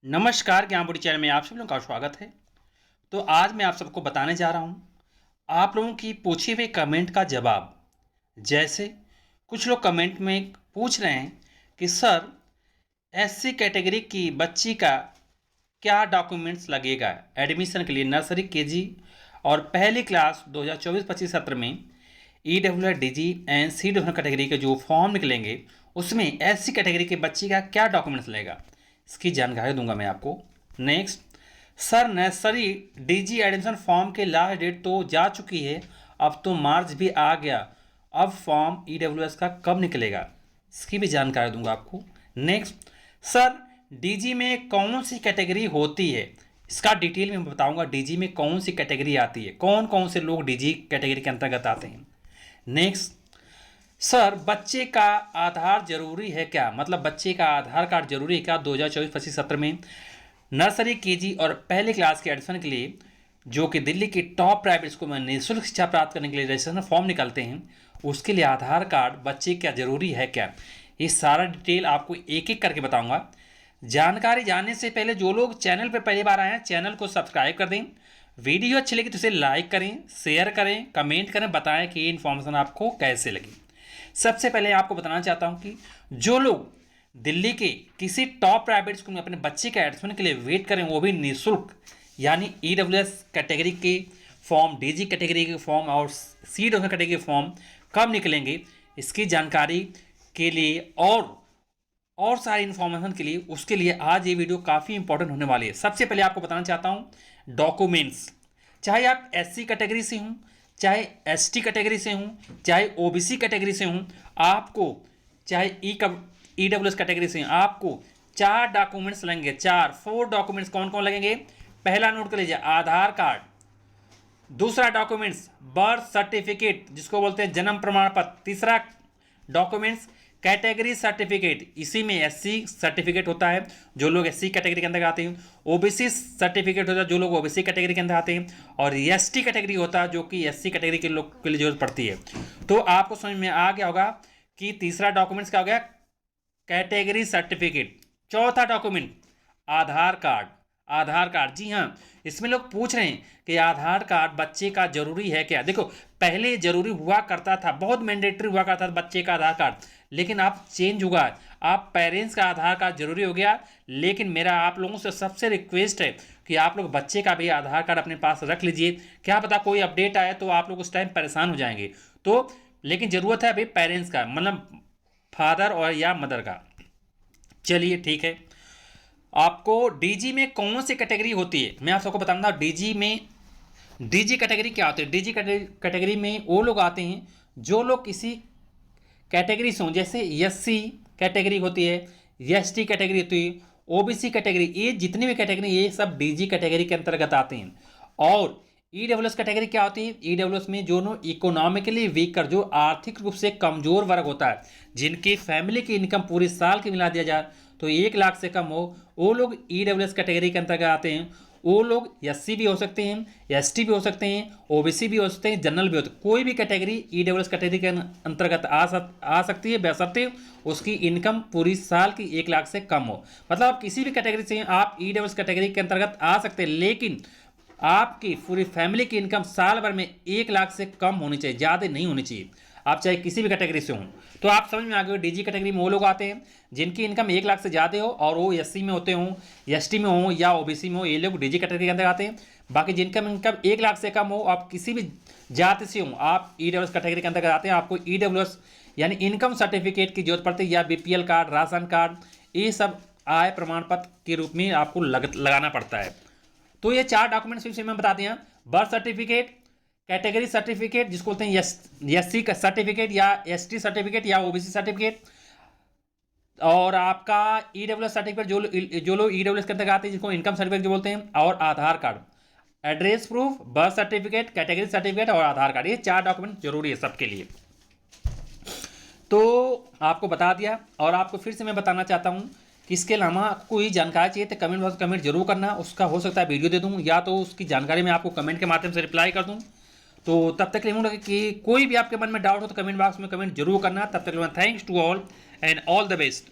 नमस्कार, ज्ञानबुद्धि चैनल में आप सब लोगों का स्वागत है। तो आज मैं आप सबको बताने जा रहा हूँ, आप लोगों की पूछे हुए कमेंट का जवाब। जैसे कुछ लोग कमेंट में पूछ रहे हैं कि सर एससी कैटेगरी की बच्ची का क्या डॉक्यूमेंट्स लगेगा एडमिशन के लिए नर्सरी केजी और पहली क्लास 2024-25 सत्र में EWS DG and CW category के जो फॉर्म निकलेंगे उसमें एससी कैटेगरी के बच्ची का क्या डॉक्यूमेंट्स लगेगा, इसकी जानकारी दूंगा मैं आपको। Next, sir nursery DG admission form के लास्ट डेट तो जा चुकी है, अब तो मार्च भी आ गया, अब फॉर्म ईडब्ल्यूएस का कब निकलेगा, इसकी भी जानकारी दूंगा आपको। नेक्स्ट, सर डीजी में कौन सी कैटेगरी होती है, इसका डिटेल में बताऊंगा। डीजी में कौन सी कैटेगरी आती है, कौन कौन से लोग डीजी कैटेगरी के अंतर्गत आते हैं। नेक्स्ट, सर बच्चे का आधार जरूरी है क्या, मतलब बच्चे का आधार कार्ड जरूरी है क्या 2024-25 सत्र में नर्सरी केजी और पहले क्लास के एडमिशन के लिए, जो कि दिल्ली की टॉप प्राइवेट स्कूल में निःशुल्क शिक्षा प्राप्त करने के लिए रजिस्ट्रेशन फॉर्म निकलते हैं, उसके लिए आधार कार्ड बच्चे का जरूरी है क्या, ये सारा डिटेल आपको एक एक करके बताऊंगा। जानकारी जानने से पहले जो लोग चैनल पर पहली बार आए हैं चैनल को सब्सक्राइब कर दें, वीडियो अच्छी लगी तो इसे लाइक करें, शेयर करें, कमेंट करें, बताएं कि ये इन्फॉर्मेशन आपको कैसे लगी। सबसे पहले आपको बताना चाहता हूं कि जो लोग दिल्ली के किसी टॉप प्राइवेट स्कूल में अपने बच्चे के एडमिशन के लिए वेट करें, वो भी निःशुल्क, यानी ईडब्ल्यूएस कैटेगरी के फॉर्म, डीजी कैटेगरी के फॉर्म और सीडब्ल्यू कैटेगरी के फॉर्म कब निकलेंगे, इसकी जानकारी के लिए और सारी इन्फॉर्मेशन के लिए, उसके लिए आज ये वीडियो काफ़ी इंपॉर्टेंट होने वाली है। सबसे पहले आपको बताना चाहता हूँ डॉक्यूमेंट्स, चाहे आप एससी कैटेगरी से हूँ, चाहे एसटी कैटेगरी से हूँ, चाहे ओबीसी कैटेगरी से हूँ, आपको चाहे ईडब्ल्यूएस कैटेगरी से, आपको 4 डॉक्यूमेंट्स लगेंगे। 4 डॉक्यूमेंट्स कौन कौन लगेंगे, पहला नोट कर लीजिए आधार कार्ड, दूसरा डॉक्यूमेंट्स बर्थ सर्टिफिकेट जिसको बोलते हैं जन्म प्रमाण पत्र, तीसरा डॉक्यूमेंट्स कैटेगरी सर्टिफिकेट, इसी में एससी सर्टिफिकेट होता है जो लोग एससी कैटेगरी के अंदर आते हैं, ओबीसी सर्टिफिकेट होता है जो लोग ओबीसी कैटेगरी के अंदर आते हैं, और एसटी कैटेगरी होता है जो कि एससी कैटेगरी के लोग के लिए जरूरत पड़ती है। तो आपको समझ में आ गया होगा कि तीसरा डॉक्यूमेंट्स क्या हो गया, कैटेगरी सर्टिफिकेट। चौथा डॉक्यूमेंट आधार कार्ड। आधार कार्ड, जी हाँ, इसमें लोग पूछ रहे हैं कि आधार कार्ड बच्चे का जरूरी है क्या। देखो पहले जरूरी हुआ करता था, बहुत मैंडेटरी हुआ करता था बच्चे का आधार कार्ड, लेकिन अब चेंज हुआ, आप पेरेंट्स का आधार कार्ड जरूरी हो गया। लेकिन मेरा आप लोगों से सबसे रिक्वेस्ट है कि आप लोग बच्चे का भी आधार कार्ड अपने पास रख लीजिए, क्या पता कोई अपडेट आए तो आप लोग उस टाइम परेशान हो जाएंगे। तो लेकिन ज़रूरत है अभी पेरेंट्स का, मतलब फादर और या मदर का। चलिए ठीक है, आपको डीजी में कौन सी कैटेगरी होती है मैं आप सबको बताऊंगा। डीजी कैटेगरी क्या होती है, डीजी कैटेगरी में वो लोग आते हैं जो लोग किसी कैटेगरी से हों, जैसे एससी कैटेगरी होती है, एसटी कैटेगरी होती है, ओबीसी कैटेगरी, ये जितनी भी कैटेगरी ये सब डीजी कैटेगरी के अंतर्गत आते हैं। और ईडब्ल्यूएस कैटेगरी क्या होती है, ईडब्ल्यूएस में जो नो इकोनॉमिकली वीकर, जो आर्थिक रूप से कमजोर वर्ग होता है, जिनकी फैमिली की इनकम पूरे साल की मिला दिया जाए तो 1 लाख से कम हो, वो लोग ईडब्ल्यूएस कैटेगरी के अंतर्गत आते हैं। वो लोग एससी भी हो सकते हैं, एसटी भी हो सकते हैं, ओबीसी भी हो सकते हैं, जनरल भी होते हैं, कोई भी कैटेगरी ईडब्ल्यूएस कैटेगरी के अंतर्गत आ सकती है, बशर्ते उसकी इनकम पूरी साल की 1 लाख से कम हो। मतलब आप किसी भी कैटेगरी से आप ईडब्ल्यूएस कैटेगरी के अंतर्गत आ सकते हैं, लेकिन आपकी पूरी फैमिली की इनकम साल भर में 1 लाख से कम होनी चाहिए, ज़्यादा नहीं होनी चाहिए, आप चाहे किसी भी कैटेगरी से हों। तो आप समझ में आ गए, डीजी कैटेगरी में वो लोग आते हैं जिनकी इनकम 1 लाख से ज़्यादा हो और वो एससी में होते हों, एसटी में हो या ओबीसी में हो, ये लोग डीजी कैटेगरी के अंदर आते हैं। बाकी जिनका इनकम 1 लाख से कम हो, आप किसी भी जाति से हो, आप ईडब्ल्यूएस कैटेगरी के अंदर आते हैं। आपको ईडब्ल्यूएस यानी इनकम सर्टिफिकेट की जरूरत पड़ती है, या बीपीएल कार्ड, राशन कार्ड, ये सब आय प्रमाण पत्र के रूप में आपको लगाना पड़ता है। तो ये 4 डॉक्यूमेंट्स विषय में बताते हैं, बर्थ सर्टिफिकेट, कैटेगरी सर्टिफिकेट जिसको बोलते हैं एससी का सर्टिफिकेट या एसटी सर्टिफिकेट या ओबीसी सर्टिफिकेट, और आपका ईडब्ल्यूएस सर्टिफिकेट जो लोग ईडब्ल्यूएस के अंतर्गत आते हैं जिसको इनकम सर्टिफिकेट जो बोलते हैं, और Aadhaar card, address proof, birth certificate, category certificate और आधार कार्ड, ये 4 डॉक्यूमेंट जरूरी है सबके लिए। तो आपको बता दिया, और आपको फिर से मैं बताना चाहता हूँ कि इसके अलावा कोई जानकारी चाहिए तो कमेंट बॉक्स कमेंट जरूर करना, उसका हो सकता है वीडियो दे दूँ या तो उसकी जानकारी मैं आपको कमेंट के माध्यम से रिप्लाई कर दूँ। तो तब तक कहूँगा कि कोई भी आपके मन में डाउट हो तो कमेंट बॉक्स में कमेंट जरूर करना। तब तक thanks to all and all the best.